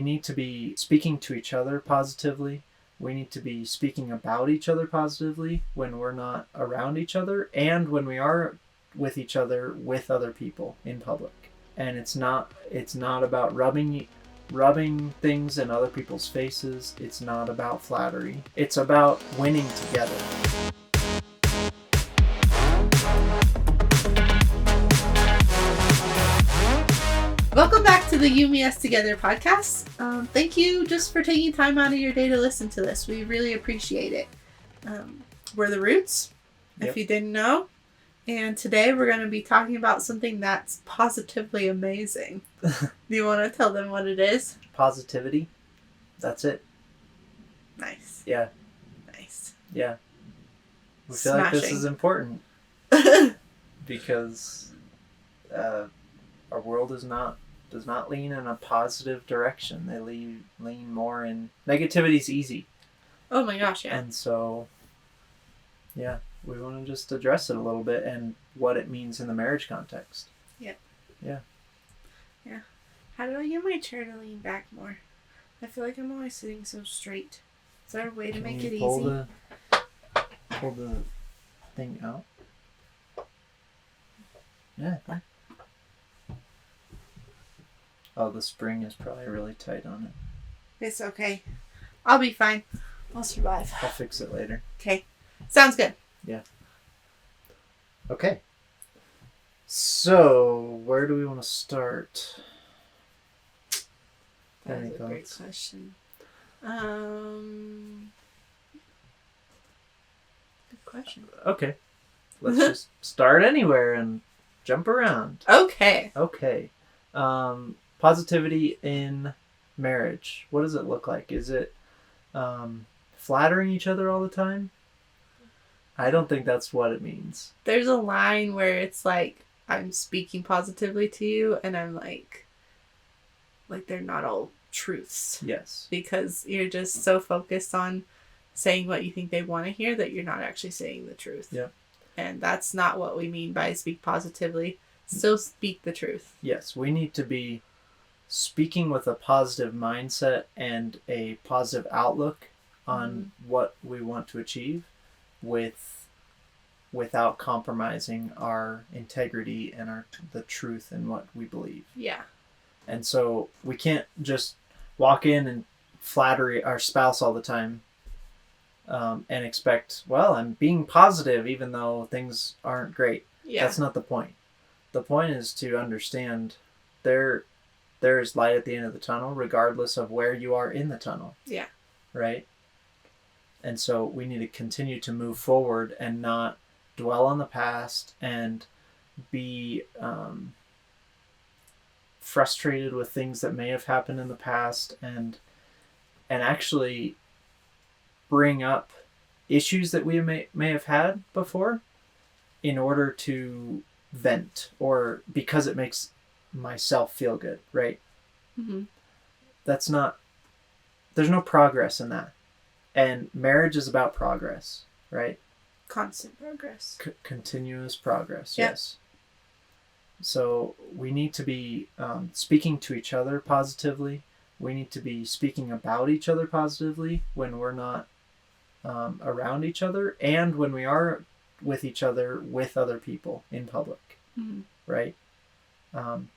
need to be speaking to each other positively. We need to be speaking about each other positively when we're not around each other, and when we are with each other with other people in public. And it's not about rubbing things in other people's faces. It's not about flattery. It's about winning together. Welcome back to the You, Me, Us Together podcast. Thank you just for taking time out of your day to listen to this. We really appreciate it. We're the Roots, if you didn't know. And today we're going to be talking about something that's positively amazing. Do you want to tell them what it is? Positivity. That's it. Nice. Yeah. Nice. Yeah. We feel like this is important because our world does not lean in a positive direction. They lean more in negativity's easy. Oh my gosh, yeah. And so, yeah, we want to just address it a little bit and what it means in the marriage context. Yep. Yeah. Yeah. How do I get my chair to lean back more? I feel like I'm always sitting so straight. Is there a way to make it easy? Pull the thing out. Yeah. Oh, the spring is probably really tight on it. It's okay. I'll be fine. I'll survive. I'll fix it later. Okay. Sounds good. Yeah. Okay. So, where do we want to start? That's a great question. Good question. Okay. Let's just start anywhere and jump around. Okay. Okay. Positivity in marriage. What does it look like? Is it flattering each other all the time? I don't think that's what it means. There's a line where it's like, I'm speaking positively to you, and I'm like they're not all truths. Yes. Because you're just so focused on saying what you think they want to hear that you're not actually saying the truth. Yeah. And that's not what we mean by speak positively. Still speak the truth. Yes, we need to be speaking with a positive mindset and a positive outlook on what we want to achieve without compromising our integrity and the truth in what we believe. Yeah. And so we can't just walk in and flatter our spouse all the time and expect, well, I'm being positive even though things aren't great. Yeah. That's not the point. The point is to understand there is light at the end of the tunnel regardless of where you are in the tunnel. Yeah. Right? And so we need to continue to move forward and not dwell on the past and be frustrated with things that may have happened in the past and actually bring up issues that we may have had before in order to vent or because it makes myself feel good, right? Mm-hmm. There's no progress in that. And marriage is about progress, right? Constant progress. Continuous progress, yep. Yes. So we need to be speaking to each other positively. We need to be speaking about each other positively when we're not around each other and when we are with each other with other people in public, right? And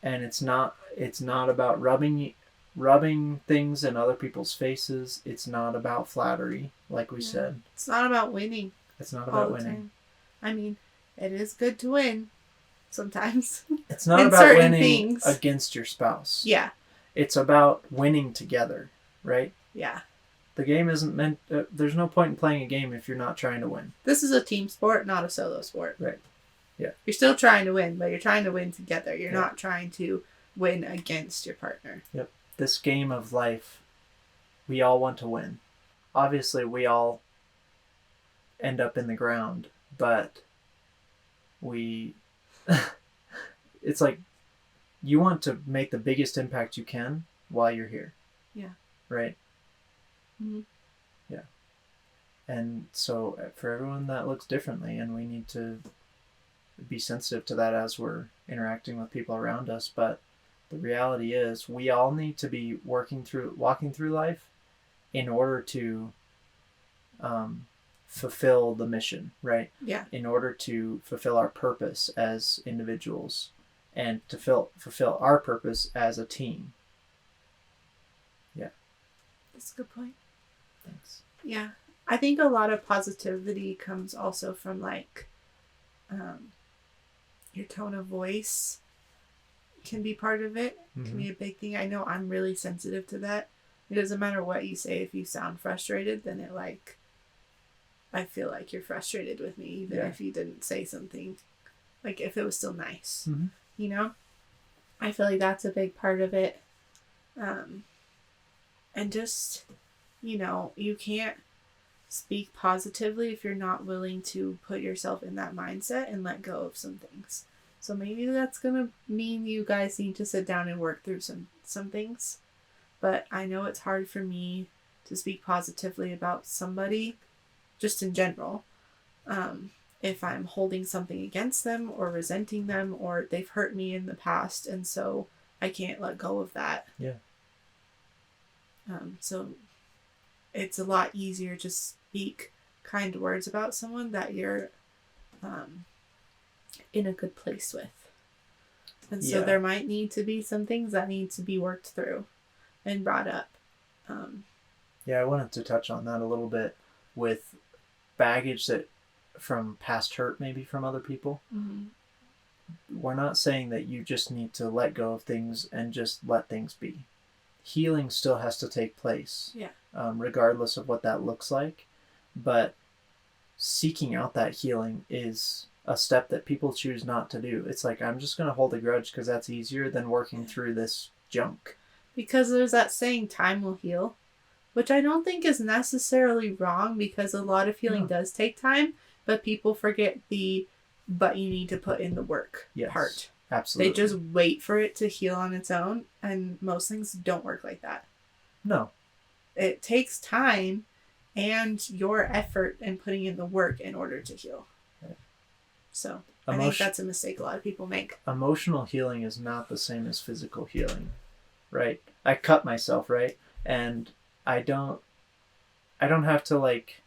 it's not about rubbing things in other people's faces. It's not about flattery, like we said. It's not about winning. It's not about winning. Time. I mean, it is good to win sometimes. It's not about winning against your spouse. Yeah. It's about winning together, right? Yeah. The game isn't meant... there's no point in playing a game if you're not trying to win. This is a team sport, not a solo sport. Right. Yeah. You're still trying to win, but you're trying to win together. You're not trying to win against your partner. Yep. This game of life, we all want to win. Obviously, we all end up in the ground, but it's like you want to make the biggest impact you can while you're here. Yeah. Right? Mm-hmm. Yeah. And so for everyone that looks differently, and we need to be sensitive to that as we're interacting with people around us, but The reality is we all need to be walking through life in order to fulfill the mission, right? Yeah. In order to fulfill our purpose as individuals and to fulfill our purpose as a team. Yeah. That's a good point. Thanks. Yeah. I think a lot of positivity comes also from like your tone of voice can be part of it. Can be a big thing. I know I'm really sensitive to that. It doesn't matter what you say. If you sound frustrated, then it like, I feel like you're frustrated with me, even if you didn't say something. Like if it was still nice, you know? I feel like that's a big part of it. And just, you know, you can't speak positively if you're not willing to put yourself in that mindset and let go of some things. So maybe that's going to mean you guys need to sit down and work through some things. But I know it's hard for me to speak positively about somebody, just in general. If I'm holding something against them or resenting them or they've hurt me in the past, and so I can't let go of that. Yeah. So it's a lot easier to speak kind words about someone that you're in a good place with. And so there might need to be some things that need to be worked through and brought up. I wanted to touch on that a little bit with baggage that from past hurt, maybe from other people. We're not saying that you just need to let go of things and just let things be. Healing still has to take place, regardless of what that looks like. But seeking out that healing is a step that people choose not to do. It's like, I'm just going to hold a grudge because that's easier than working through this junk. Because there's that saying, time will heal, which I don't think is necessarily wrong, because a lot of healing does take time, but people forget but you need to put in the work part. Absolutely. They just wait for it to heal on its own, and most things don't work like that. No. It takes time and your effort and putting in the work in order to heal. Right. So I think that's a mistake a lot of people make. Emotional healing is not the same as physical healing, right? I cut myself, right? And I don't have to like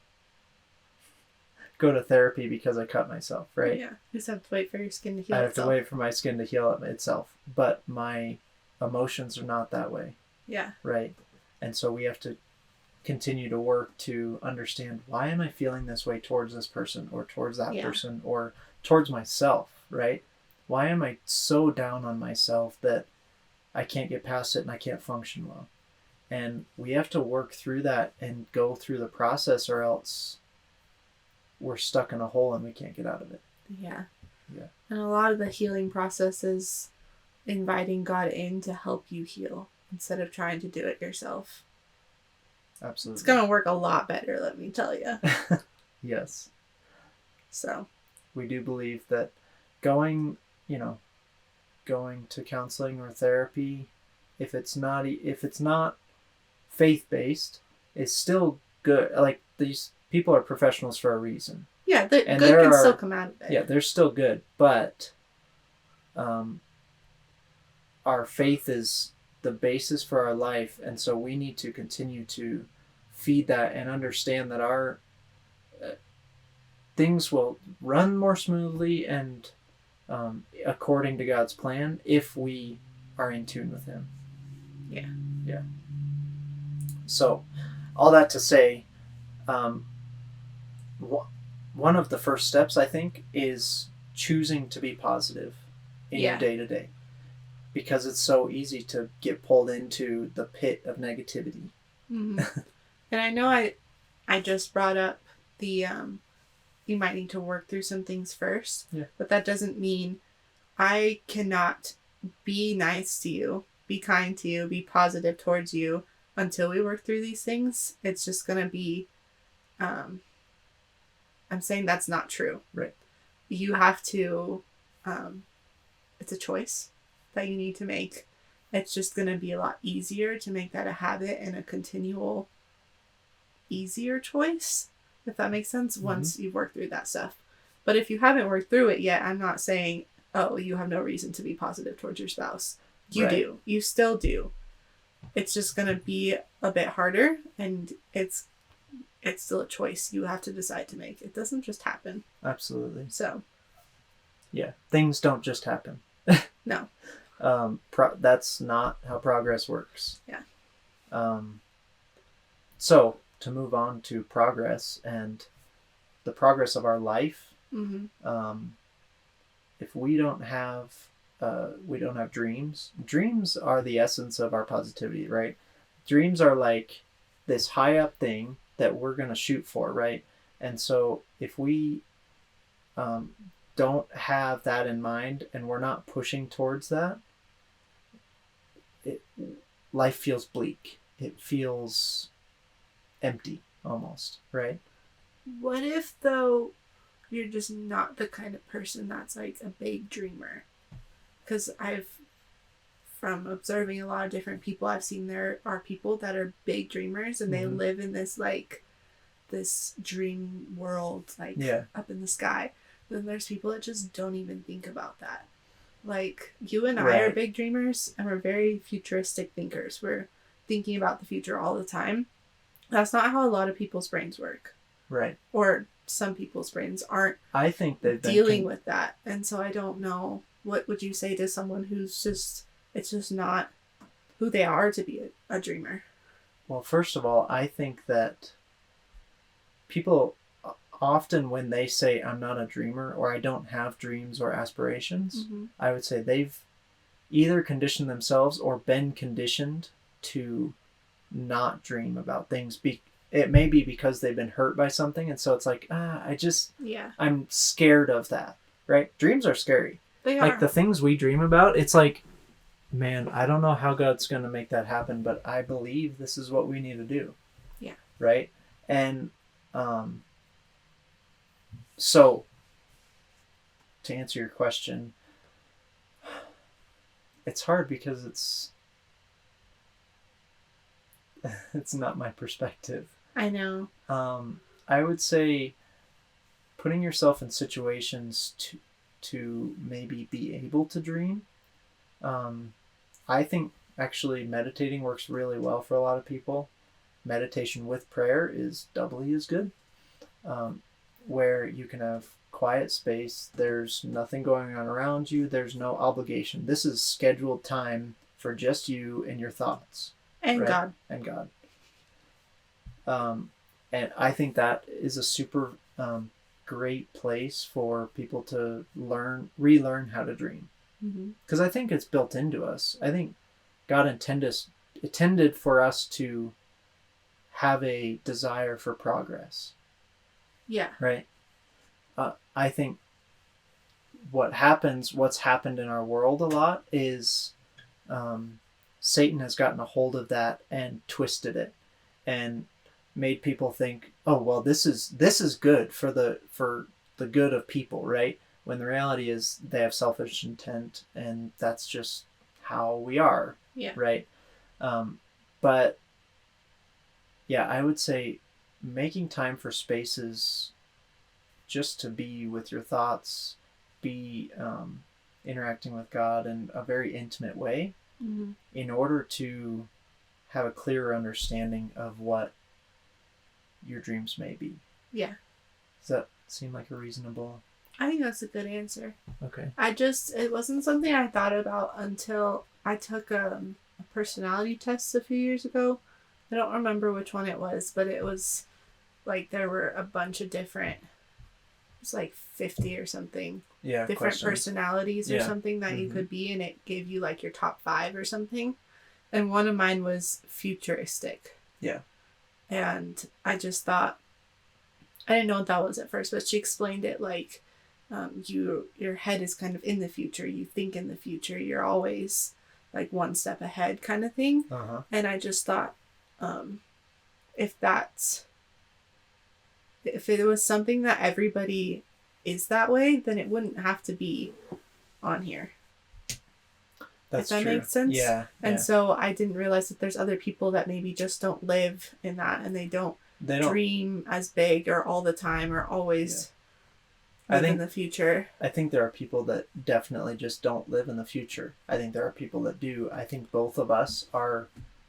go to therapy because I cut myself, right? Yeah. You just have to wait for your skin to heal. I have to wait for my skin to heal itself. But my emotions are not that way. Yeah. Right? And so we have to continue to work to understand, why am I feeling this way towards this person or towards that person or towards myself, right? Why am I so down on myself that I can't get past it and I can't function well? And we have to work through that and go through the process, or else we're stuck in a hole and we can't get out of it. Yeah. Yeah. And a lot of the healing process is inviting God in to help you heal instead of trying to do it yourself. Absolutely. It's going to work a lot better, let me tell you. Yes. So we do believe that going to counseling or therapy, if it's not faith-based, is still good. Like, these people are professionals for a reason. Yeah, good can still come out of it. Yeah, they're still good, but our faith is the basis for our life, and so we need to continue to feed that and understand that our things will run more smoothly and according to God's plan if we are in tune with Him. Yeah. Yeah. So, all that to say, one of the first steps, I think, is choosing to be positive in your day-to-day. Because it's so easy to get pulled into the pit of negativity. Mm-hmm. And I know I just brought up the you might need to work through some things first. Yeah. But that doesn't mean I cannot be nice to you, be kind to you, be positive towards you until we work through these things. It's just going to be, I'm saying that's not true. Right. You have to, it's a choice that you need to make. It's just going to be a lot easier to make that a habit and a continual easier choice, if that makes sense, once you've worked through that stuff. But if you haven't worked through it yet, I'm not saying, oh, you have no reason to be positive towards your spouse. You Right. do. You still do. It's just going to be a bit harder, and it's still a choice you have to decide to make. It doesn't just happen. Absolutely. So, Yeah. Things don't just happen. no. That's not how progress works. Yeah. So, to move on to progress and the progress of our life, if we don't have dreams. Dreams are the essence of our positivity, right? Dreams are like this high up thing that we're going to shoot for, right? And so if we don't have that in mind and we're not pushing towards that, life feels bleak. It feels empty almost, right? What if, though, you're just not the kind of person that's like a big dreamer? Because from observing a lot of different people, I've seen there are people that are big dreamers and they live in this dream world, like up in the sky. Then there's people that just don't even think about that. Like, you and I are big dreamers, and we're very futuristic thinkers. We're thinking about the future all the time. That's not how a lot of people's brains work. Right. Or some people's brains aren't I think they've been dealing with that. And so I don't know. What would you say to someone who's just, it's just not who they are to be a dreamer? Well, first of all, I think that people often, when they say I'm not a dreamer or I don't have dreams or aspirations, I would say they've either conditioned themselves or been conditioned to not dream about things. It may be because they've been hurt by something, and so it's like, I'm scared of that, right? Dreams are scary. They are. Like the things we dream about, it's like, man, I don't know how God's going to make that happen, but I believe this is what we need to do. Yeah. Right? And so, to answer your question, it's hard because it's not my perspective. I know. I would say putting yourself in situations to maybe be able to dream. I think actually meditating works really well for a lot of people. Meditation with prayer is doubly as good. Where you can have quiet space, there's nothing going on around you, there's no obligation. This is scheduled time for just you and your thoughts. And right? God. And God. And I think that is a super great place for people to relearn how to dream. Because I think it's built into us. I think God intended for us to have a desire for progress. Yeah. Right? I think what's happened in our world a lot is Satan has gotten a hold of that and twisted it and made people think, oh, well, this is good for the good of people, right? When the reality is they have selfish intent and that's just how we are. Yeah. Right? But yeah, I would say making time for spaces just to be with your thoughts, be interacting with God in a very intimate way in order to have a clearer understanding of what your dreams may be. Yeah. Does that seem like a reasonable... I think that's a good answer. Okay. It wasn't something I thought about until I took a personality test a few years ago. I don't remember which one it was, but it was like there were a bunch of different, it was like 50 or something. Yeah. Different questions. Personalities or something that you could be, and it gave you like your top 5 or something. And one of mine was futuristic. Yeah. And I just thought, I didn't know what that was at first, but she explained it like, your head is kind of in the future. You think in the future. You're always like one step ahead kind of thing. Uh-huh. And I just thought, if it was something that everybody is that way, then it wouldn't have to be on here. That's if that true. makes sense. Yeah. And so I didn't realize that there's other people that maybe just don't live in that, and they don't dream as big or all the time or always. live in the future. I think there are people that definitely just don't live in the future. I think there are people that do. I think both of us are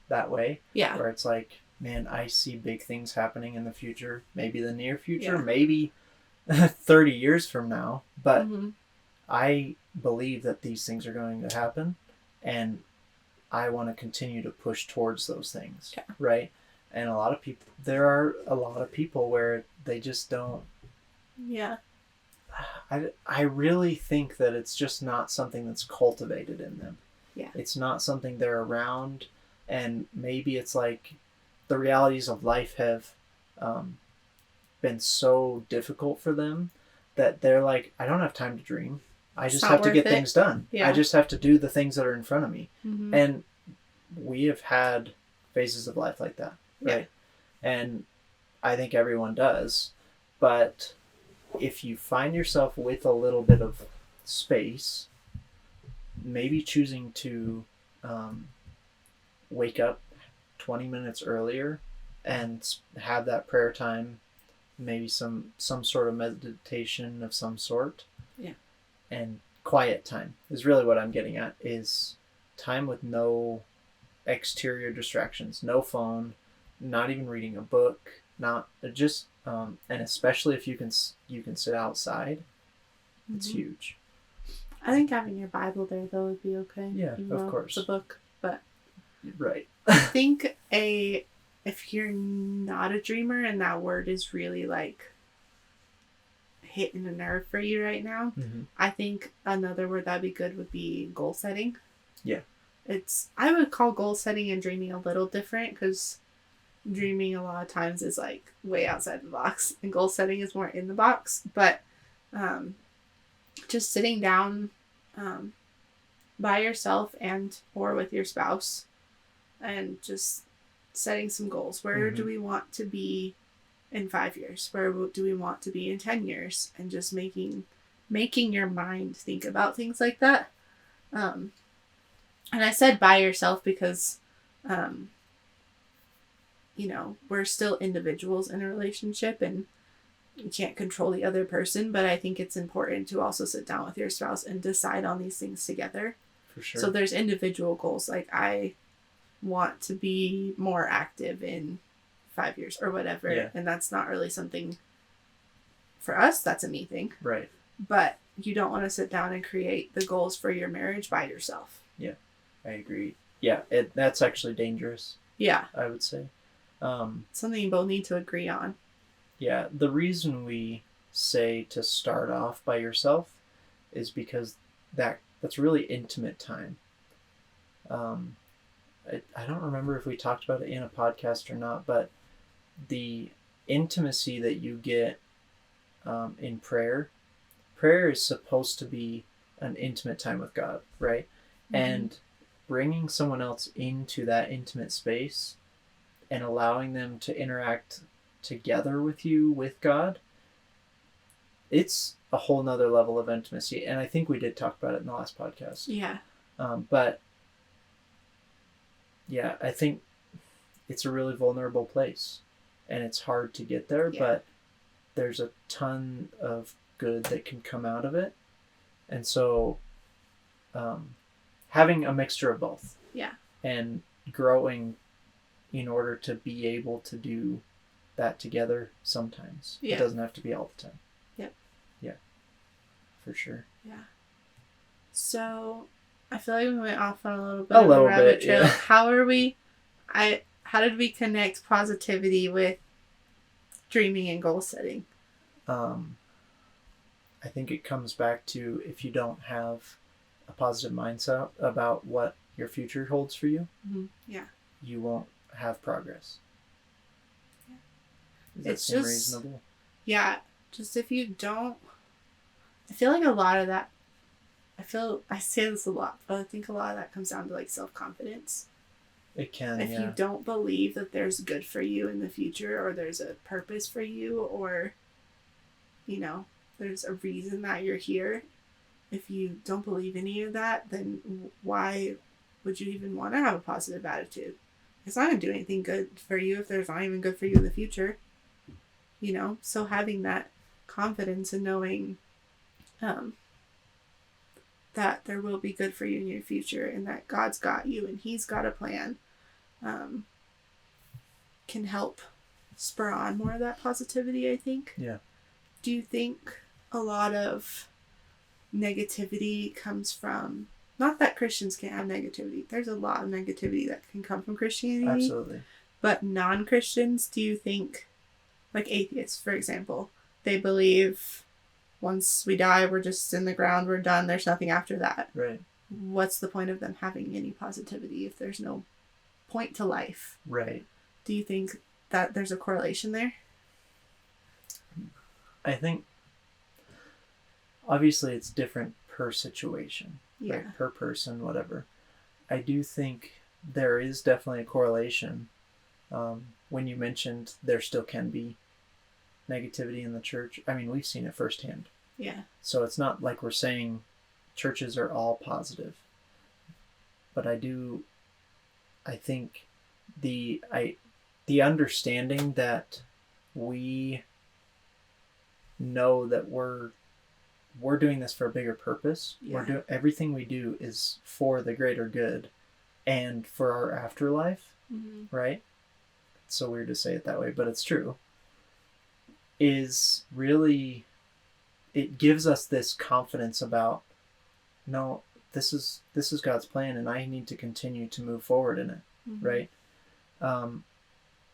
that way. Yeah. Where it's like, man, I see big things happening in the future. Maybe the near future, Yeah. maybe 30 years from now. But Mm-hmm. I believe that these things are going to happen. And I want to continue to push towards those things. Yeah. Right? And there are a lot of people where they just don't. Yeah. I really think that it's just not something that's cultivated in them. Yeah. It's not something they're around, and maybe it's like the realities of life have been so difficult for them that they're like, I don't have time to dream. I just have to get things done. Yeah. I just have to do the things that are in front of me. Mm-hmm. And we have had phases of life like that, right? Yeah. And I think everyone does. But if you find yourself with a little bit of space, maybe choosing to wake up 20 minutes earlier and have that prayer time, maybe some sort of meditation of some sort. Yeah. And quiet time is really what I'm getting at, is time with no exterior distractions, no phone, not even reading a book, not just and especially if you can sit outside, it's Mm-hmm. huge. I think having your Bible there though would be okay. Yeah, of course. The book, but Right. I think if you're not a dreamer and that word is really like hitting a nerve for you right now, Mm-hmm. I think another word that'd be good would be goal setting. Yeah. I would call goal setting and dreaming a little different, because dreaming a lot of times is like way outside the box and goal setting is more in the box. But just sitting down by yourself and or with your spouse and just setting some goals. Where do we want to be in 5 years? Where do we want to be in 10 years? And just making your mind think about things like that. And I said by yourself because we're still individuals in a relationship and you can't control the other person, but I think it's important to also sit down with your spouse and decide on these things together. For sure. So there's individual goals, like I want to be more active in 5 years or whatever. Yeah. And that's not really something for us, that's a me thing. Right. But you don't want to sit down and create the goals for your marriage by yourself. Yeah, I agree. Yeah, that's actually dangerous, Yeah. I would say. Something you both need to agree on. Yeah, the reason we say to start off by yourself is because that's really intimate time. I don't remember if we talked about it in a podcast or not, but the intimacy that you get in prayer is supposed to be an intimate time with God, right? Mm-hmm. And bringing someone else into that intimate space and allowing them to interact together with you, with God, it's a whole nother level of intimacy. And I think we did talk about it in the last podcast. Yeah. But yeah, I think it's a really vulnerable place and it's hard to get there, but there's a ton of good that can come out of it. And so having a mixture of both. Yeah. And growing in order to be able to do that together sometimes. Yeah. It doesn't have to be all the time. Yep. Yeah. For sure. Yeah. So I feel like we went off on a little bit of a rabbit trail. Yeah. How did we connect positivity with dreaming and goal setting? I think it comes back to, if you don't have a positive mindset about what your future holds for you, Yeah. you won't have progress. Yeah. Does that It's seem just reasonable? Yeah. Just if you don't, I feel like a lot of that, I say this a lot, but I think a lot of that comes down to like self-confidence. It can, If you don't believe that there's good for you in the future, or there's a purpose for you, or, there's a reason that you're here, if you don't believe any of that, then why would you even want to have a positive attitude? It's not going to do anything good for you if there's not even good for you in the future. So having that confidence and knowing that there will be good for you in your future, and that God's got you and He's got a plan, can help spur on more of that positivity, I think. Yeah. Do you think a lot of negativity comes from, not that Christians can't have negativity, there's a lot of negativity that can come from Christianity. Absolutely. But non-Christians, do you think, like atheists, for example, they believe once we die, we're just in the ground, we're done, there's nothing after that. Right. What's the point of them having any positivity if there's no point to life? Right. Do you think that there's a correlation there? I think obviously it's different per situation, Yeah. right? Per person, whatever. I do think there is definitely a correlation. When you mentioned there still can be negativity in the church, I mean, we've seen it firsthand. Yeah. So it's not like we're saying churches are all positive. But I think the understanding that we know that we're doing this for a bigger purpose. Yeah. Everything we do is for the greater good and for our afterlife, right? It's so weird to say it that way, but it's true. Is really, it gives us this confidence about, no, this is God's plan, and I need to continue to move forward in it, right?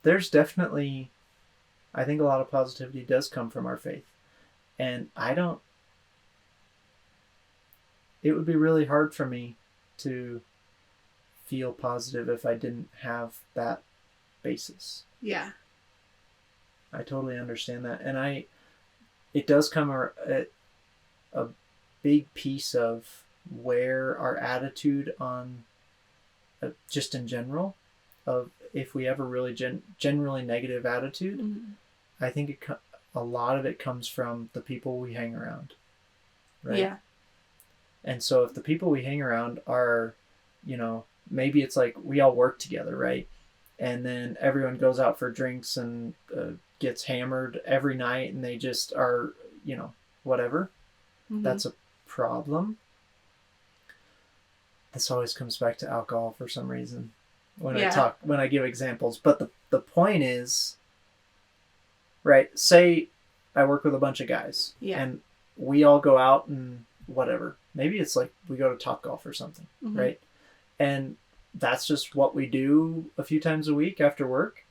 There's definitely, I think a lot of positivity does come from our faith, and it would be really hard for me to feel positive if I didn't have that basis. Yeah. I totally understand that. And it does come a big piece of where our attitude on, just in general, of if we have a really generally negative attitude, I think a lot of it comes from the people we hang around. Right? Yeah. And so if the people we hang around are, maybe it's like we all work together, right? And then everyone goes out for drinks and gets hammered every night, and they just are, whatever. That's a problem. This always comes back to alcohol for some reason when I give examples. But the point is, right, say I work with a bunch of guys, and we all go out and whatever. Maybe it's like we go to Topgolf or something, right? And that's just what we do a few times a week after work.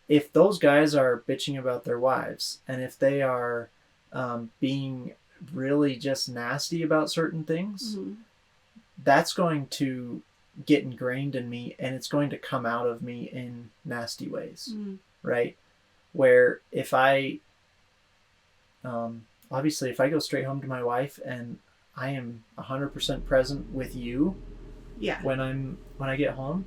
If those guys are bitching about their wives, and if they are being really just nasty about certain things, that's going to get ingrained in me, and it's going to come out of me in nasty ways, right? Where if I, obviously, if I go straight home to my wife and I am 100% present with you, when I get home,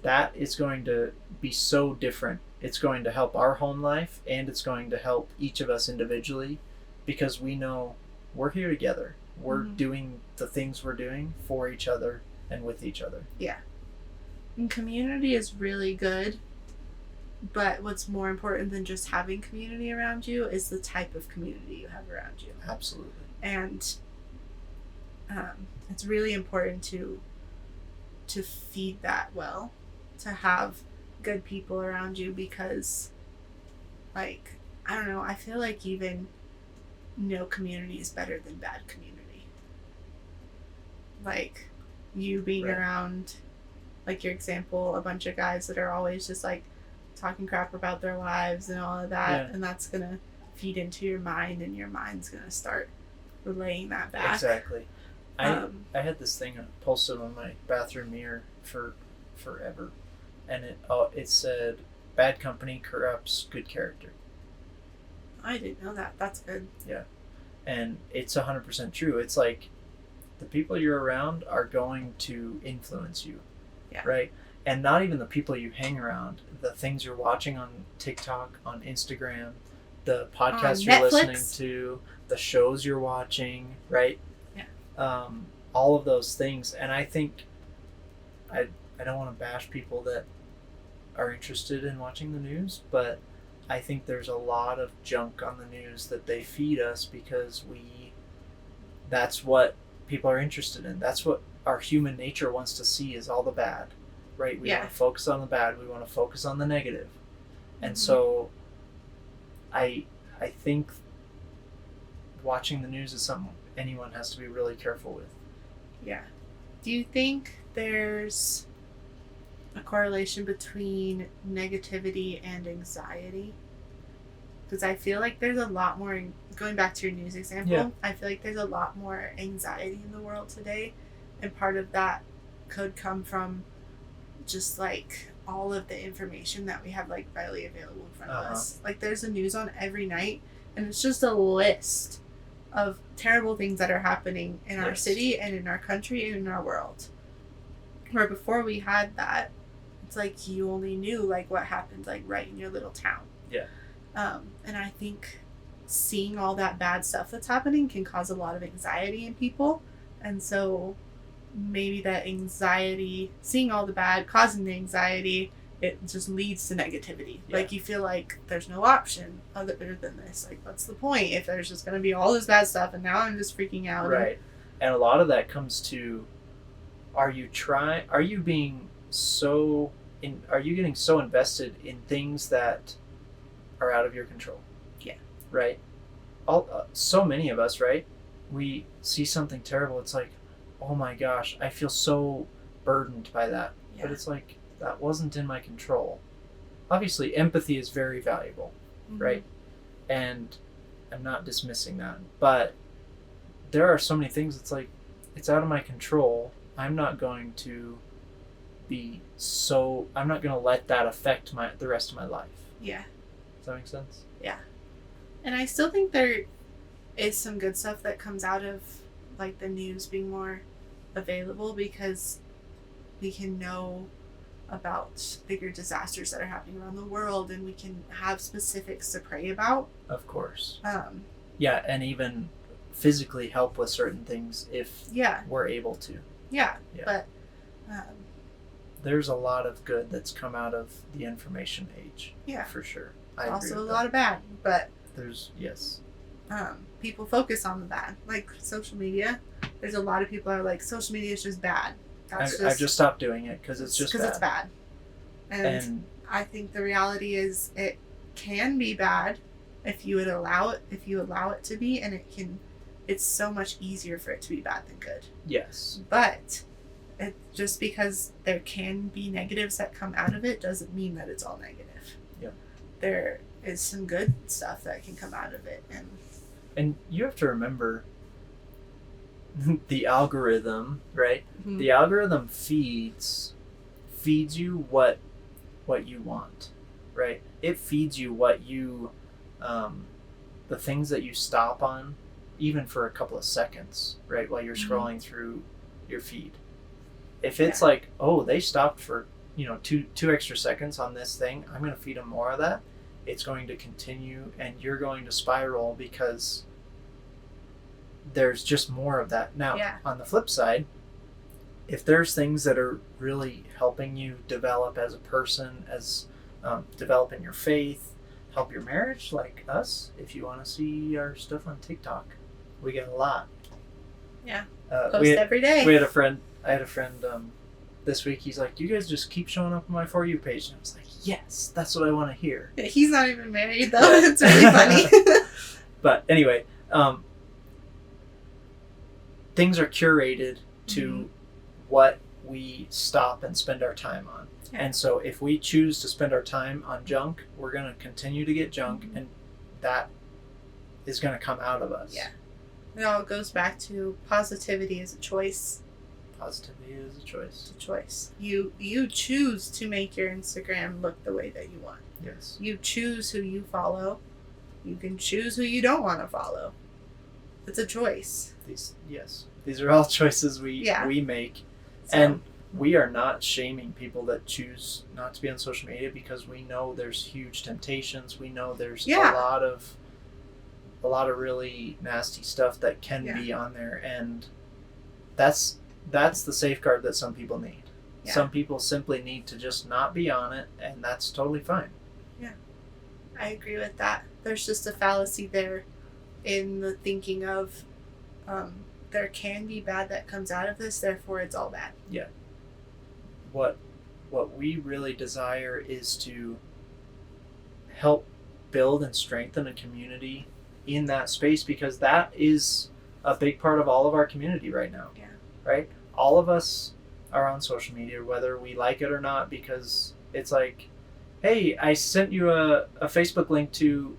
that is going to be so different. It's going to help our home life, and it's going to help each of us individually, because we know we're here together. We're doing the things we're doing for each other and with each other. Yeah. And community is really good, but what's more important than just having community around you is the type of community you have around you. Absolutely. And it's really important to feed that well, to have good people around you, because, like, I don't know, I feel like even no community is better than bad community. Like, you being around, like your example, a bunch of guys that are always just like talking crap about their wives and all of that, and that's gonna feed into your mind, and your mind's gonna start relaying that back. Exactly. I had this thing posted on my bathroom mirror for forever, and it said, "Bad company corrupts good character." I didn't know that. That's good. Yeah, and it's 100% true. It's like the people you're around are going to influence you, right? And not even the people you hang around. The things you're watching on TikTok, on Instagram, the podcasts you're listening to, the shows you're watching, right? All of those things. And I think I don't want to bash people that are interested in watching the news, but I think there's a lot of junk on the news that they feed us because we that's what people are interested in. That's what our human nature wants to see, is all the bad, right? We want to focus on the bad. We want to focus on the negative. And so I think watching the news is something anyone has to be really careful with. Yeah. Do you think there's a correlation between negativity and anxiety? Because I feel like there's a lot more, going back to your news example, I feel like there's a lot more anxiety in the world today. And part of that could come from just like all of the information that we have like readily available in front of us. Like there's the news on every night, and it's just a list of terrible things that are happening in our city and in our country and in our world. Where before we had that, it's like you only knew like what happened like right in your little town. Yeah. And I think seeing all that bad stuff that's happening can cause a lot of anxiety in people. And so maybe that anxiety, seeing all the bad, causing the anxiety, it just leads to negativity. Yeah. Like you feel like there's no option other than this. Like what's the point if there's just going to be all this bad stuff and now I'm just freaking out. Right. And a lot of that comes to, are you getting so invested in things that are out of your control? Yeah. Right? So many of us, right? We see something terrible, it's like, oh my gosh, I feel so burdened by that. Yeah. But it's like, that wasn't in my control. Obviously, empathy is very valuable, right? And I'm not dismissing that. But there are so many things, it's like, it's out of my control. I'm not going to let that affect the rest of my life. Yeah. Does that make sense? Yeah. And I still think there is some good stuff that comes out of like the news being more available, because we can know about bigger disasters that are happening around the world, and we can have specifics to pray about. Of course. Yeah, and even physically help with certain things if we're able to. Yeah. But there's a lot of good that's come out of the information age. Yeah. For sure. I agree also with a lot of bad, but there's people focus on the bad, like social media. There's a lot of people that are like, social media is just bad. I've just stopped doing it because it's bad. And I think the reality is it can be bad if you would allow it to be, and it's so much easier for it to be bad than good. Yes. But just because there can be negatives that come out of it doesn't mean that it's all negative. Yeah. There is some good stuff that can come out of it, and you have to remember the algorithm, right? Mm-hmm. The algorithm feeds you what you want, right? It feeds you what you the things that you stop on, even for a couple of seconds, right, while you're scrolling through your feed. If it's like, oh, they stopped for 2 extra seconds on this thing, I'm going to feed them more of that. It's going to continue, and you're going to spiral because there's just more of that. Now, on the flip side, if there's things that are really helping you develop as a person, as develop in your faith, help your marriage, like us, if you want to see our stuff on TikTok, we get a lot. Yeah. Post every day. I had a friend this week. He's like, you guys just keep showing up on my For You page. And I was like, yes, that's what I want to hear. Yeah, he's not even married, though. It's really funny. But anyway, things are curated to what we stop and spend our time on. Yeah. And so if we choose to spend our time on junk, we're going to continue to get junk, and that is going to come out of us. Yeah. It all goes back to positivity is a choice. Positivity is a choice. It's a choice. You choose to make your Instagram look the way that you want. Yes. You choose who you follow. You can choose who you don't want to follow. It's a choice. These are all choices we make. So, and we are not shaming people that choose not to be on social media, because we know there's huge temptations. We know there's a lot of really nasty stuff that can be on there, and that's the safeguard that some people need. Yeah. Some people simply need to just not be on it, and that's totally fine. Yeah, I agree with that. There's just a fallacy there in the thinking of there can be bad that comes out of this, therefore it's all bad. Yeah. What we really desire is to help build and strengthen a community in that space, because that is a big part of all of our community right now. Yeah. Right? All of us are on social media, whether we like it or not, because it's like, hey, I sent you a Facebook link to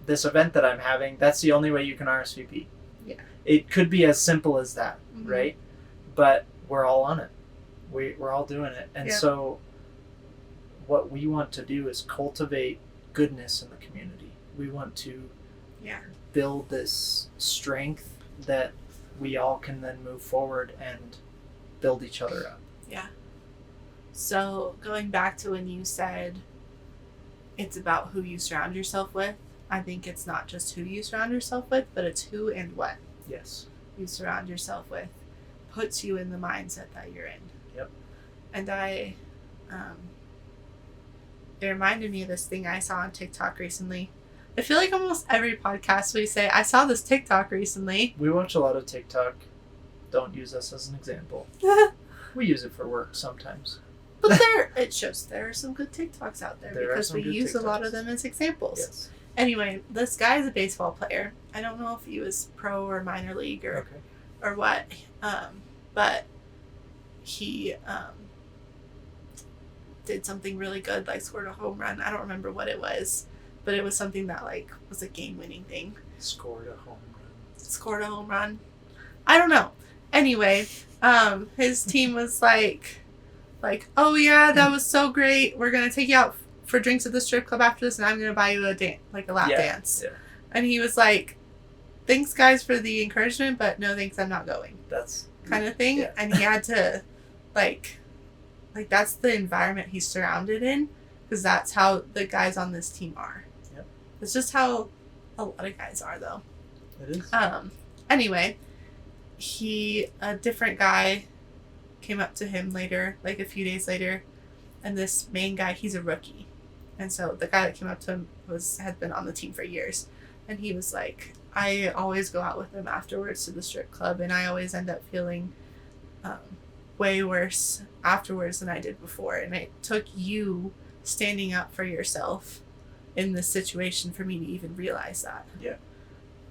this event that I'm having. That's the only way you can RSVP. Yeah. It could be as simple as that, Mm-hmm. right? But we're all on it. We're all doing it. And Yeah. so what we want to do is cultivate goodness in the community. We want to Yeah. build this strength that we all can then move forward and build each other up. Yeah. So going back to when you said it's about who you surround yourself with, I think it's not just who you surround yourself with, but it's who and what Yes. you surround yourself with puts you in the mindset that you're in. Yep. And it reminded me of this thing I saw on TikTok recently. I feel like almost every podcast we say, I saw this TikTok recently. We watch a lot of TikTok. Don't use us as an example. We use it for work sometimes. But it shows there are some good TikToks out there, There are because some we good use a lot TikToks. of them as examples. Yes. Anyway, this guy is a baseball player. I don't know if he was pro or minor league or Okay. what, but he did something really good, like scored a home run. I don't remember what it was, but it was something that like was a game-winning thing. Scored a home run. Scored a home run. I don't know. Anyway, his team was like, oh yeah, that was so great. We're gonna take you out for drinks at the strip club after this, and I'm gonna buy you a lap dance. Yeah. And he was like, thanks guys for the encouragement, but no thanks, I'm not going. That's Kind of thing. Yeah. And he had to like that's the environment he's surrounded in, because that's how the guys on this team are. Yep. It's just how a lot of guys are, though. It is. Anyway, a different guy came up to him later, like a few days later, and this main guy, he's a rookie. And so the guy that came up to him had been on the team for years. And he was like, I always go out with them afterwards to the strip club, and I always end up feeling way worse afterwards than I did before. And it took you standing up for yourself in this situation for me to even realize that. Yeah.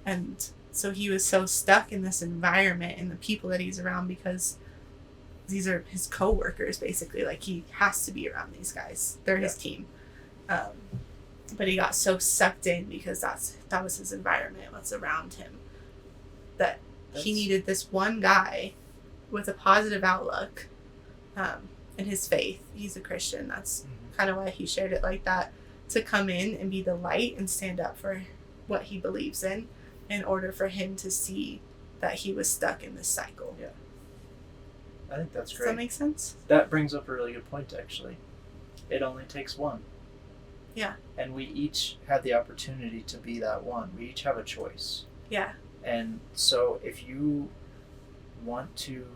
And so he was so stuck in this environment and the people that he's around, because these are his co-workers, basically. Like, he has to be around these guys. They're his team. But he got so sucked in because that was his environment, what's around him, that he needed this one guy with a positive outlook and his faith. He's a Christian. That's kind of why he shared it like that, to come in and be the light and stand up for what he believes in order for him to see that he was stuck in this cycle. Yeah. I think that's Does great. that make sense? That brings up a really good point, actually. It only takes one. Yeah. And we each have the opportunity to be that one. We each have a choice. Yeah. And so if you want to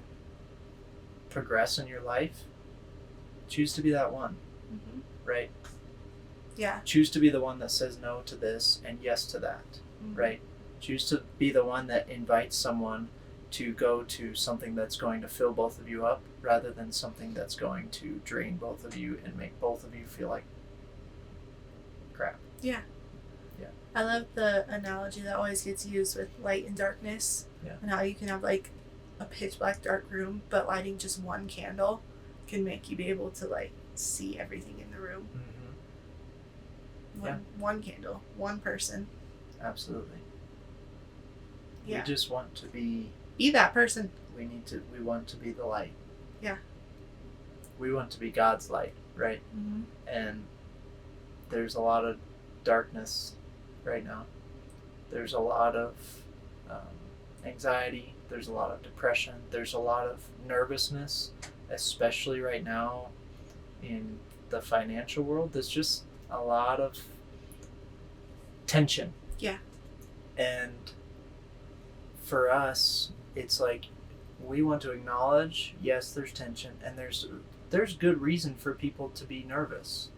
progress in your life, choose to be that one, Mm-hmm. right? Yeah. Choose to be the one that says no to this and yes to that, Mm-hmm. right? Choose to be the one that invites someone to go to something that's going to fill both of you up, rather than something that's going to drain both of you and make both of you feel like crap. Yeah. Yeah. I love the analogy that always gets used with light and darkness. Yeah. And how you can have like a pitch black dark room, but lighting just one candle can make you be able to like see everything in the room. Yeah. One candle, one person. Absolutely. Yeah. We just want to be that person. we want to be the light. Yeah. We want to be God's light, right? Mm-hmm. And there's a lot of darkness right now. There's a lot of anxiety. There's a lot of depression. There's a lot of nervousness, especially right now in the financial world. There's just a lot of tension. Yeah. And for us, it's like we want to acknowledge, yes, there's tension, and there's good reason for people to be nervous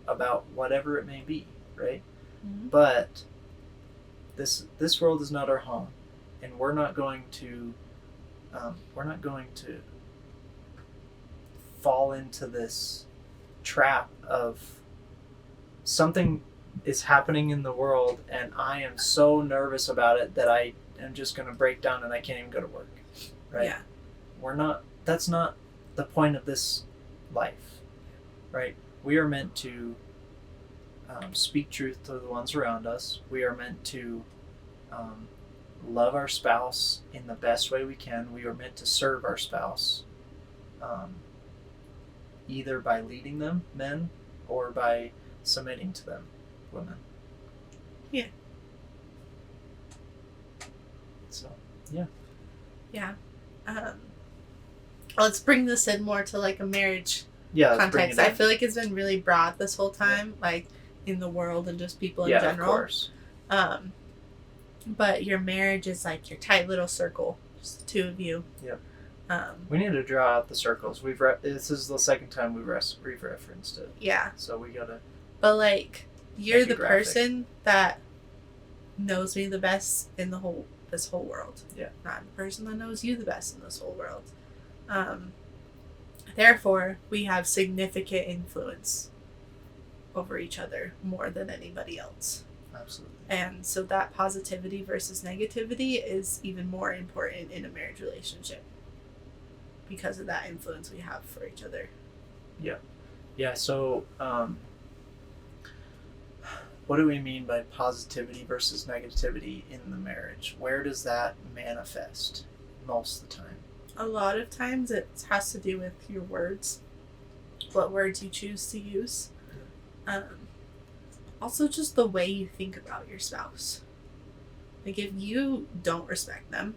about whatever it may be, right? Mm-hmm. But this world is not our home, and we're not going to fall into this trap of something is happening in the world and I am so nervous about it that I am just going to break down and I can't even go to work. Right? Yeah. That's not the point of this life. Right? We are meant to speak truth to the ones around us. We are meant to love our spouse in the best way we can. We are meant to serve our spouse, either by leading them, men, or by submitting to them, women. Yeah. So, yeah. Yeah. Let's bring this in more to like a marriage context. I feel like it's been really broad this whole time, like in the world and just people in general. Of course. But your marriage is like your tight little circle, just the two of you. Yep. We need to draw out the circles. This is the second time we've referenced it. Yeah. So we gotta. But like, you're the person that knows me the best in this whole world. Yeah. Not the person that knows you the best in this whole world. Therefore, we have significant influence over each other more than anybody else. Absolutely. And so that positivity versus negativity is even more important in a marriage relationship because of that influence we have for each other. Yeah. Yeah, so what do we mean by positivity versus negativity in the marriage? Where does that manifest most of the time? A lot of times it has to do with your words, what words you choose to use. Also just the way you think about your spouse. Like if you don't respect them,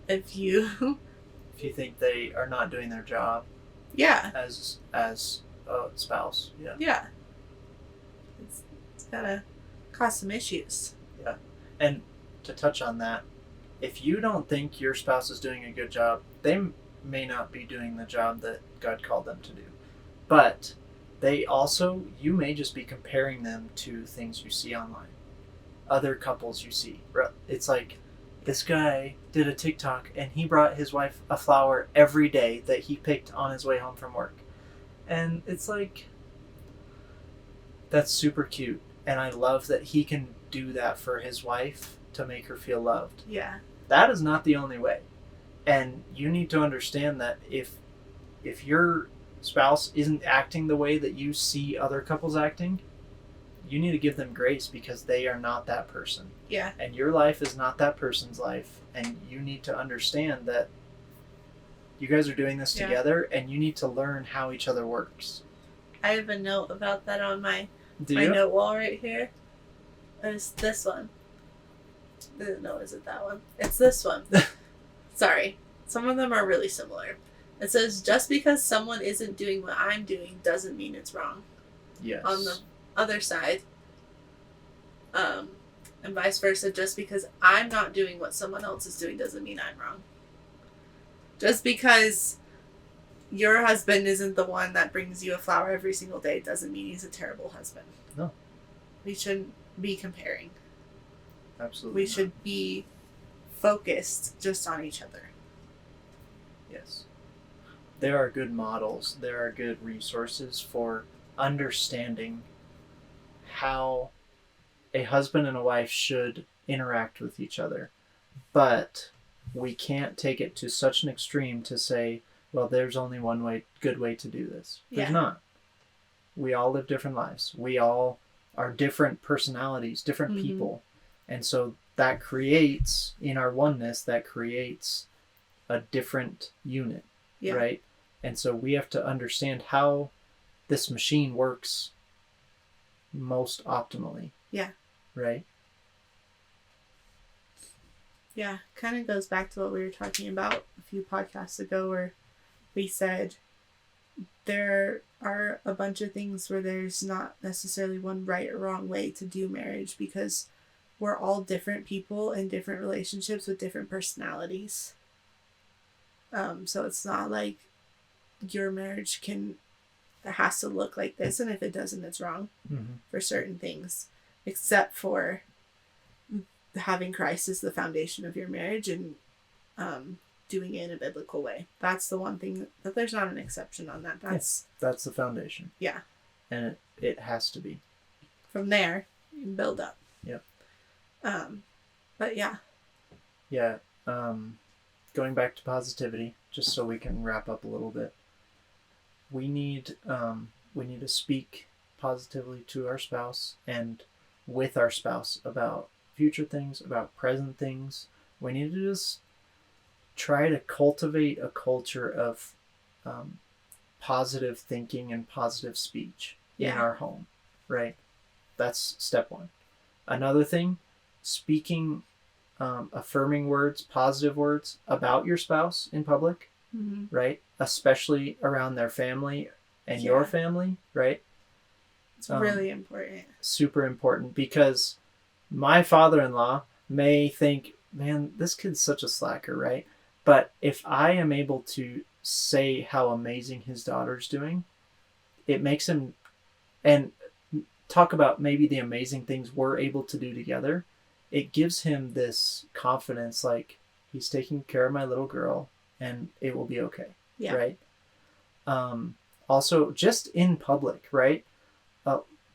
if you think they are not doing their job, as a spouse, yeah, it's gonna cause some issues. Yeah, and to touch on that, if you don't think your spouse is doing a good job, they may not be doing the job that God called them to do, but you may just be comparing them to things you see online, other couples you see. It's like, this guy did a TikTok and he brought his wife a flower every day that he picked on his way home from work. And it's like, that's super cute. And I love that he can do that for his wife to make her feel loved. Yeah. That is not the only way. And you need to understand that if your spouse isn't acting the way that you see other couples acting, you need to give them grace because they are not that person. Yeah. And your life is not that person's life. And you need to understand that you guys are doing this together and you need to learn how each other works. I have a note about that on my note wall right here. It's this one. No, is it that one? It's this one. Sorry. Some of them are really similar. It says, just because someone isn't doing what I'm doing doesn't mean it's wrong. Yes. On the other side, and vice versa, just because I'm not doing what someone else is doing doesn't mean I'm wrong. Just because your husband isn't the one that brings you a flower every single day doesn't mean he's a terrible husband. No. We shouldn't be comparing. Absolutely. We should be focused just on each other. Yes. There are good models. There are good resources for understanding how a husband and a wife should interact with each other. But we can't take it to such an extreme to say, well, there's only one good way to do this. There's not. We all live different lives. We all are different personalities, different people. And so that creates, in our oneness, that creates a different unit, right? And so we have to understand how this machine works most optimally. Yeah. Right? Yeah, kind of goes back to what we were talking about a few podcasts ago where we said there are a bunch of things where there's not necessarily one right or wrong way to do marriage because we're all different people in different relationships with different personalities. So it's not like your marriage has to look like this, and if it doesn't, it's wrong for certain things, except for having Christ as the foundation of your marriage and doing it in a biblical way. That's the one thing that there's not an exception on that. That's the foundation. Yeah. And it has to be. From there, you can build up. Yep. But yeah. Yeah. Going back to positivity, just so we can wrap up a little bit. We need to speak positively to our spouse and with our spouse about future things, about present things. We need to just try to cultivate a culture of positive thinking and positive speech in our home, right? That's step one. Another thing, speaking affirming words, positive words about your spouse in public, right? Especially around their family and your family, right? It's really important. Super important, because my father-in-law may think, man, this kid's such a slacker, right? But if I am able to say how amazing his daughter's doing, it makes him, and talk about maybe the amazing things we're able to do together, it gives him this confidence, like he's taking care of my little girl and it will be okay. Yeah. Right. Also, just in public, right?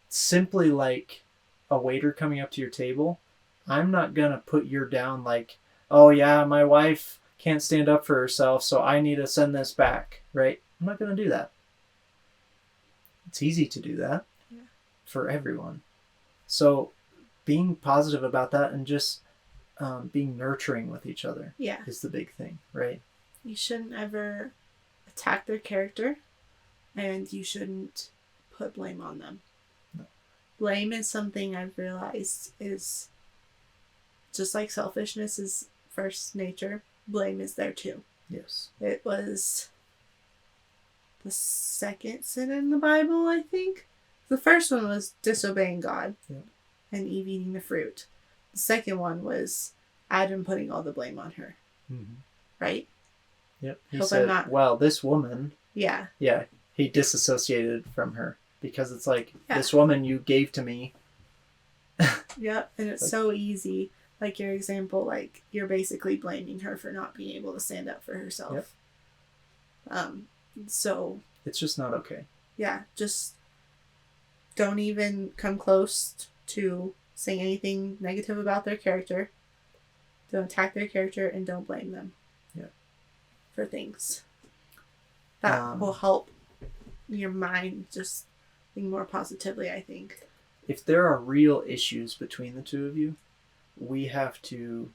Simply like a waiter coming up to your table, I'm not going to put you down like, oh yeah, my wife can't stand up for herself, so I need to send this back, right? I'm not going to do that. It's easy to do that for everyone. So being positive about that and just being nurturing with each other is the big thing, right? You shouldn't ever attack their character, and you shouldn't put blame on them. No. Blame is something I've realized is just like selfishness is first nature. Blame is there too. Yes. It was the second sin in the Bible, I think. The first one was disobeying God and Eve eating the fruit. The second one was Adam putting all the blame on her. Mm-hmm. Right? Yep. He said, well, this woman. Yeah. Yeah. He disassociated from her because it's like, this woman you gave to me. Yep. And it's so easy. Like your example, like you're basically blaming her for not being able to stand up for herself. Yep. So. It's just not okay. Yeah. Just don't even come close to saying anything negative about their character. Don't attack their character and don't blame them. For things. That will help your mind just think more positively, I think. If there are real issues between the two of you, we have to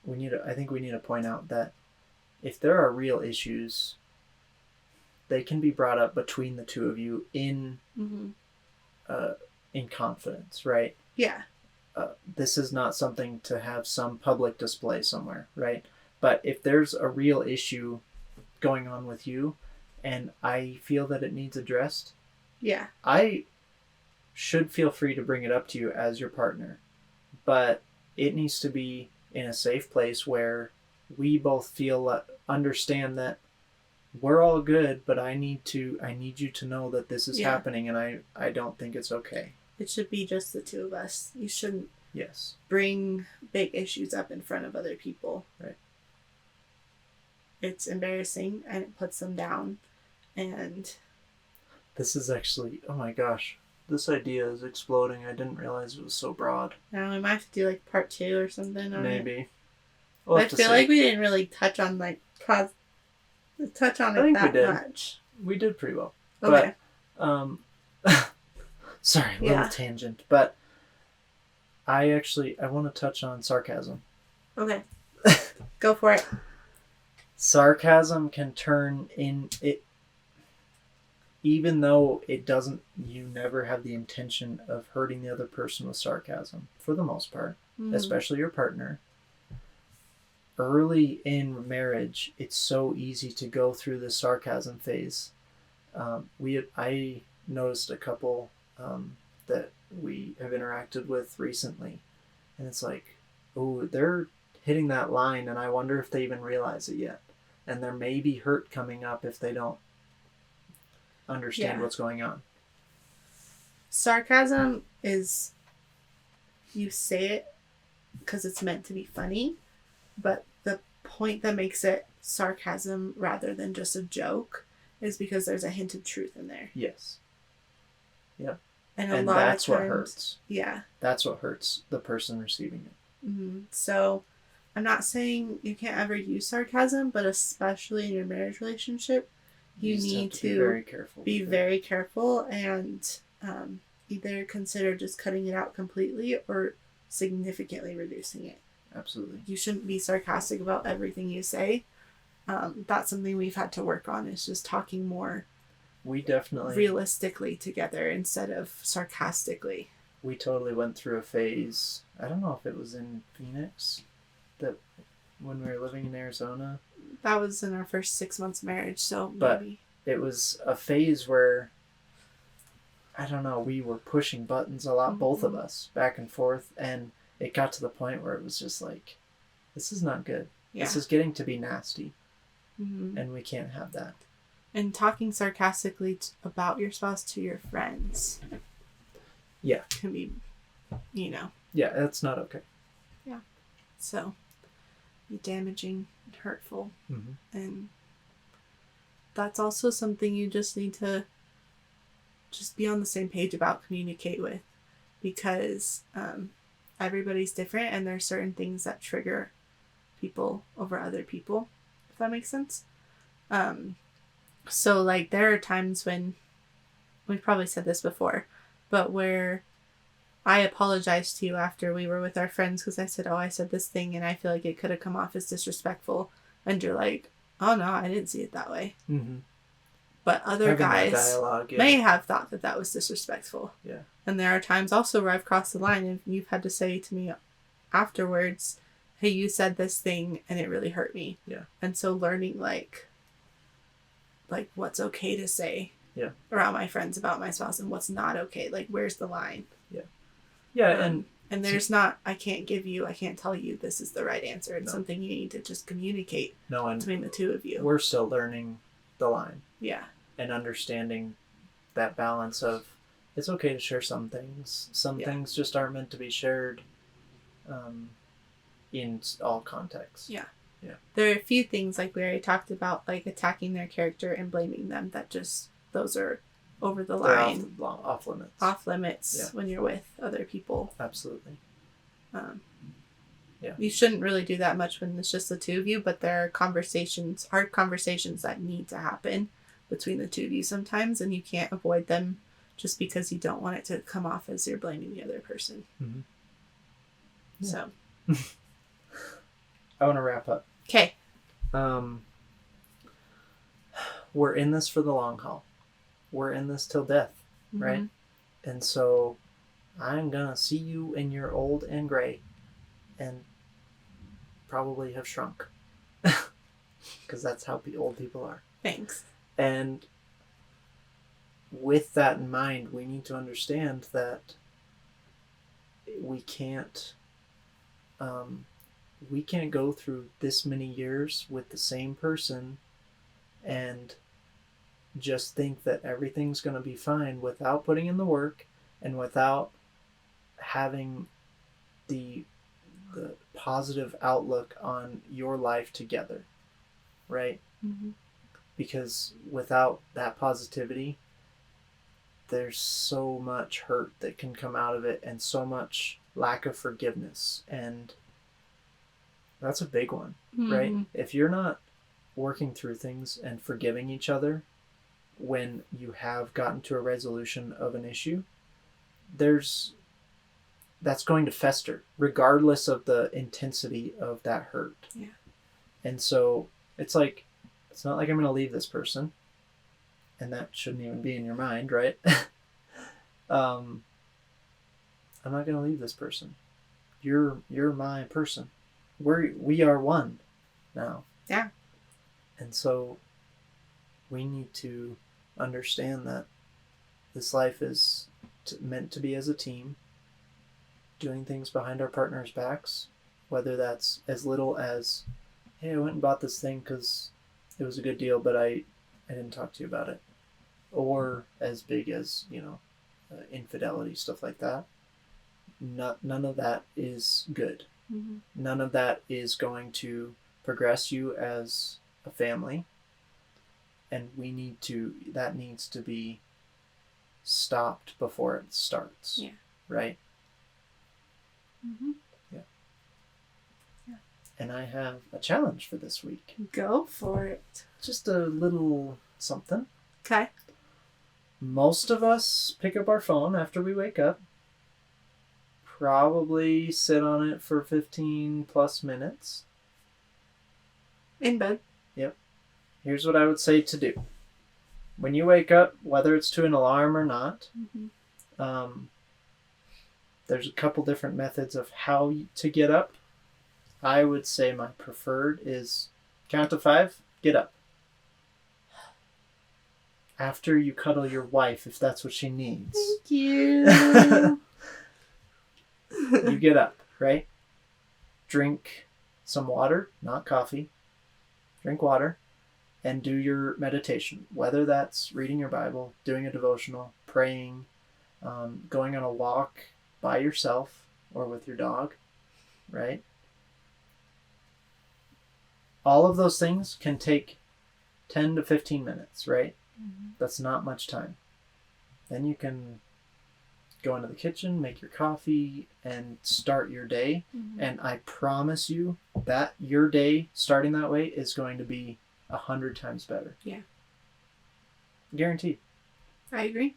we need to point out that if there are real issues, they can be brought up between the two of you in confidence, right? Yeah. This is not something to have some public display somewhere, right? But if there's a real issue going on with you and I feel that it needs addressed, I should feel free to bring it up to you as your partner. But it needs to be in a safe place where we both understand that we're all good, but I need you to know that this is happening and I don't think it's okay. It should be just the two of us. You shouldn't bring big issues up in front of other people. Right. It's embarrassing and it puts them down. And this is actually, oh my gosh, this idea is exploding. I didn't realize it was so broad. Now we might have to do like part 2 or something. Maybe. I feel like we didn't really touch on it that much. We did pretty well. Okay. But, sorry, a little tangent, but I want to touch on sarcasm. Okay. Go for it. Sarcasm can turn even though you never have the intention of hurting the other person with sarcasm, for the most part, especially your partner. Early in marriage, it's so easy to go through the sarcasm phase. I noticed a couple that we have interacted with recently, and it's like, oh, they're hitting that line, and I wonder if they even realize it yet. And there may be hurt coming up if they don't understand what's going on. Sarcasm is you say it because it's meant to be funny, but the point that makes it sarcasm rather than just a joke is because there's a hint of truth in there. Yes. Yep. And And lot that's of times, what hurts. Yeah. That's what hurts the person receiving it. Mm-hmm. So I'm not saying you can't ever use sarcasm, but especially in your marriage relationship, you just need have to be very careful. Be very careful and either consider just cutting it out completely or significantly reducing it. Absolutely. You shouldn't be sarcastic about everything you say. That's something we've had to work on, is just talking more we definitely realistically together instead of sarcastically. We totally went through a phase. I don't know if it was in Phoenix, that when we were living in Arizona. That was in our first 6 months marriage, so but maybe. It was a phase where, I don't know, we were pushing buttons a lot, both of us, back and forth, and it got to the point where it was just like, this is not good. Yeah. This is getting to be nasty, and we can't have that. And talking sarcastically about your spouse to your friends. Yeah. Can be, Yeah, that's not okay. Yeah. So, be damaging and hurtful. Mm-hmm. And that's also something you just need to just be on the same page about, communicate with. Because everybody's different and there's certain things that trigger people over other people, if that makes sense. So, like, there are times when, we've probably said this before, but where I apologized to you after we were with our friends because I said, I said this thing and I feel like it could have come off as disrespectful. And you're like, oh no, I didn't see it that way. Mm-hmm. But other guys may have thought that that was disrespectful. Yeah. And there are times also where I've crossed the line and you've had to say to me afterwards, hey, you said this thing and it really hurt me. Yeah. And so learning like what's okay to say around my friends about my spouse and what's not okay. Like, where's the line? Yeah. Yeah. And there's not, I can't tell you this is the right answer. It's something you need to just communicate between the two of you. We're still learning the line. Yeah. And understanding that balance of, it's okay to share some things. Some things just aren't meant to be shared in all contexts. Yeah. Yeah. There are a few things, like we already talked about, like attacking their character and blaming them, that just, those are over the line. Off limits. Off limits when you're with other people. Absolutely. You shouldn't really do that much when it's just the two of you, but there are hard conversations that need to happen between the two of you sometimes, and you can't avoid them just because you don't want it to come off as you're blaming the other person. Mm-hmm. Yeah. So. I want to wrap up. Okay. We're in this for the long haul. We're in this till death, right? And so I'm going to see you in your old and gray and probably have shrunk. Because that's how old people are. Thanks. And with that in mind, we need to understand that we can't go through this many years with the same person and just think that everything's going to be fine without putting in the work and without having the positive outlook on your life together, right? Mm-hmm. Because without that positivity, there's so much hurt that can come out of it and so much lack of forgiveness, and that's a big one, right? If you're not working through things and forgiving each other when you have gotten to a resolution of an issue, that's going to fester regardless of the intensity of that hurt. Yeah. And so it's not like I'm going to leave this person, and that shouldn't even be in your mind, right? I'm not going to leave this person. You're my person. We are one now. Yeah. And so we need to understand that this life is meant to be as a team, doing things behind our partners' backs, whether that's as little as, hey, I went and bought this thing because it was a good deal, but I didn't talk to you about it, or as big as, infidelity, stuff like that. none of that is good. Mm-hmm. None of that is going to progress you as a family. And that needs to be stopped before it starts. Yeah. Right? Mm-hmm. And I have a challenge for this week. Go for it. Just a little something. Okay. Most of us pick up our phone after we wake up. Probably sit on it for 15 plus minutes. In bed. Yep. Here's what I would say to do. When you wake up, whether it's to an alarm or not, there's a couple different methods of how to get up. I would say my preferred is count to 5, get up. After you cuddle your wife, if that's what she needs. Thank you. You get up, right? Drink some water, not coffee. Drink water and do your meditation. Whether that's reading your Bible, doing a devotional, praying, going on a walk by yourself or with your dog, right? All of those things can take 10 to 15 minutes, right? Mm-hmm. That's not much time. Then you can go into the kitchen, make your coffee, and start your day. Mm-hmm. And I promise you that your day starting that way is going to be 100 times better. Yeah. Guaranteed. I agree.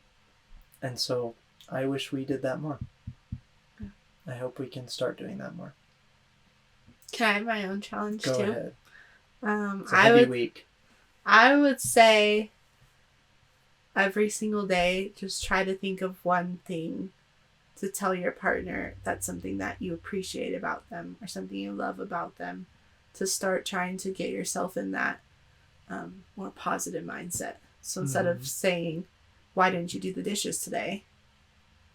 And so I wish we did that more. Yeah. I hope we can start doing that more. Can I have my own challenge Go too? ahead. It's a heavy week. I would say every single day, just try to think of one thing to tell your partner that's something that you appreciate about them or something you love about them, to start trying to get yourself in that more positive mindset. So instead of saying, why didn't you do the dishes today?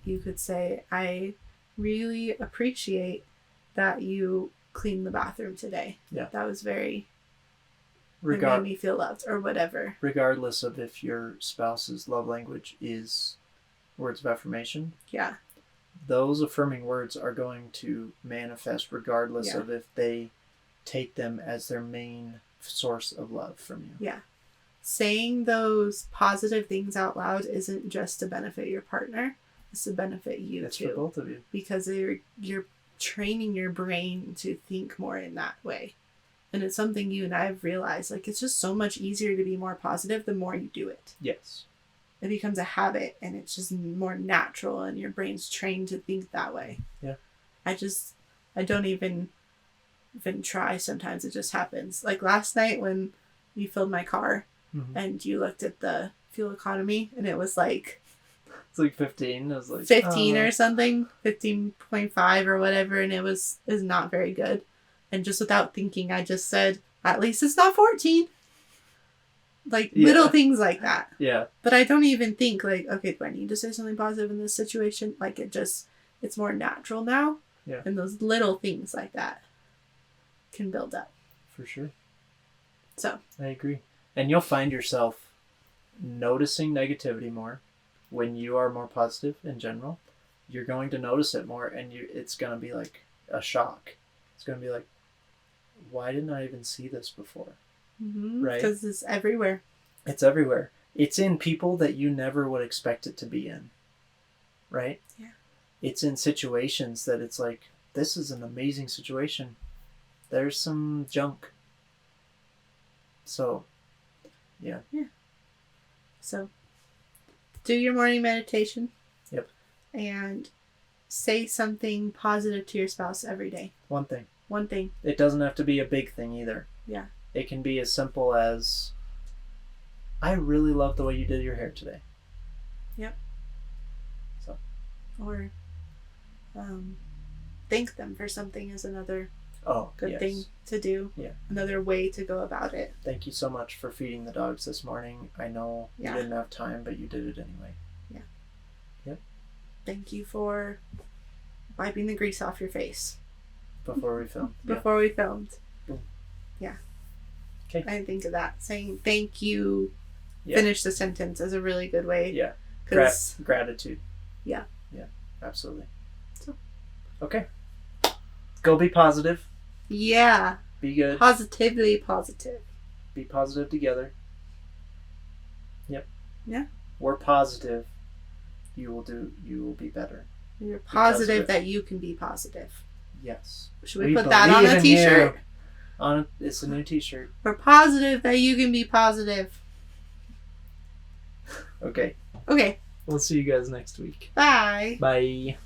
You could say, I really appreciate that you cleaned the bathroom today. Yeah. That was very... it made me feel loved, or whatever. Regardless of if your spouse's love language is words of affirmation. Yeah. Those affirming words are going to manifest regardless of if they take them as their main source of love from you. Yeah. Saying those positive things out loud isn't just to benefit your partner, it's to benefit you It's too. for both of you. Because you're training your brain to think more in that way. And it's something you and I have realized, like, it's just so much easier to be more positive the more you do it. Yes. It becomes a habit and it's just more natural and your brain's trained to think that way. Yeah. I don't even try sometimes. It just happens. Like last night when you filled my car and you looked at the fuel economy and it was like... It's like 15. It was like 15 or something. 15.5 or whatever. And it was not very good. And just without thinking, I just said, at least it's not 14. Like, little things like that. Yeah. But I don't even think, like, okay, do I need to say something positive in this situation? Like, it's more natural now. Yeah. And those little things like that can build up. For sure. So. I agree. And you'll find yourself noticing negativity more when you are more positive in general. You're going to notice it more, and it's going to be like a shock. It's going to be like, why didn't I even see this before? Mm-hmm. Right? Because it's everywhere. It's everywhere. It's in people that you never would expect it to be in. Right? Yeah. It's in situations that it's like, this is an amazing situation. There's some junk. So, yeah. Yeah. So, do your morning meditation. Yep. And say something positive to your spouse every day. One thing. One thing. It doesn't have to be a big thing either. Yeah. It can be as simple as, I really love the way you did your hair today. Yep. So. Or thank them for something is another good thing to do. Yeah. Another way to go about it. Thank you so much for feeding the dogs this morning. I know you didn't have time, but you did it anyway. Yeah. Yep. Thank you for wiping the grease off your face. Before we filmed. Before we filmed. Boom. Yeah. Okay. I didn't think of that. Saying thank you, finish the sentence is a really good way. Yeah. Gratitude. Yeah. Yeah, absolutely. So. Okay. Go be positive. Yeah. Be good. Positively positive. Be positive together. Yep. Yeah. We're positive. You will be better. You're positive that you can be positive. Yes. Should we put that on a t-shirt? It's a new t-shirt. We're positive that you can be positive. Okay. Okay. We'll see you guys next week. Bye. Bye.